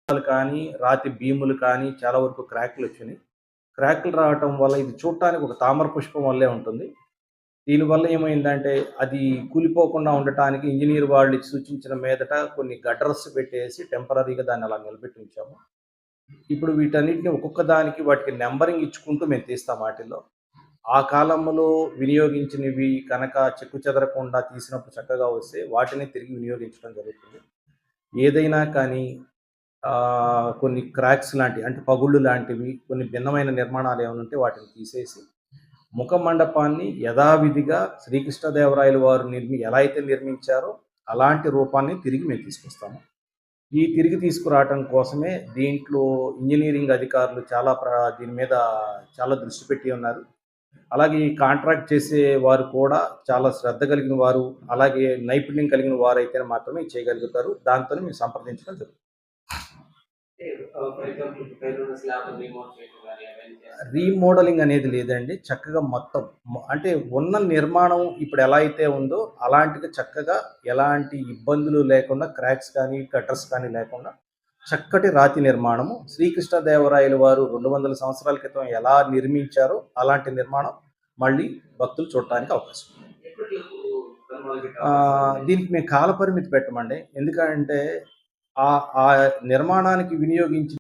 కానీ, రాతి బీములు కానీ చాలా వరకు క్రాక్‌లొచ్చినియి. క్రాక్‌లు రావటం వల్ల ఇది చూడటానికి ఒక తామర పుష్పం వల్లే ఉంటుంది. దీనివల్ల ఏమైందంటే, అది కూలిపోకుండా ఉండటానికి ఇంజినీర్ వాళ్ళు సూచించిన మీదట కొన్ని గట్టర్స్ పెట్టేసి టెంపరరీగా దాన్ని అలా నిలబెట్టి ఉంచాము. ఇప్పుడు వీటన్నిటిని ఒక్కొక్క దానికి వాటికి నంబరింగ్ ఇచ్చుకుంటూ మేము తీస్తాం ఆటిల్లో. ఆ కాలంలో వినియోగించినవి కనుక చెక్కుచెదరకుండా తీసినప్పుడు చక్కగా వస్తే వాటిని తిరిగి వినియోగించడం జరుగుతుంది. ఏదైనా కానీ కొన్ని క్రాక్స్ లాంటివి అంటే పగుళ్ళు లాంటివి, కొన్ని భిన్నమైన నిర్మాణాలు ఏమైనా ఉంటే వాటిని తీసేసి, ముఖ మండపాన్ని యథావిధిగా శ్రీకృష్ణదేవరాయలు వారు ఎలా అయితే నిర్మించారో అలాంటి రూపాన్ని తిరిగి మేము తీసుకొస్తాము. ఈ తిరిగి తీసుకురావటం కోసమే దీంట్లో ఇంజినీరింగ్ అధికారులు దీని మీద చాలా దృష్టి పెట్టి ఉన్నారు. అలాగే ఈ కాంట్రాక్ట్ చేసే వారు కూడా చాలా శ్రద్ధ కలిగిన వారు, అలాగే నైపుణ్యం కలిగిన వారైతే మాత్రమే చేయగలుగుతారు. దాంతోనే మేము సంప్రదించడం జరుగుతుంది. రీమోడలింగ్ అనేది లేదండి. చక్కగా మొత్తం అంటే ఉన్న నిర్మాణం ఇప్పుడు ఎలా అయితే ఉందో అలాంటిగా చక్కగా ఎలాంటి ఇబ్బందులు లేకుండా క్రాక్స్ కానీ, గట్టర్స్ కానీ లేకుండా చక్కటి రాతి నిర్మాణము. శ్రీకృష్ణదేవరాయలు వారు 200 సంవత్సరాల క్రితం ఎలా నిర్మించారో అలాంటి నిర్మాణం మళ్ళీ భక్తులు చూడటానికి అవకాశం ఉంది. దీనికి మేము కాలపరిమితి పెట్టమండి. ఎందుకంటే ఆ నిర్మాణానికి వినియోగించిన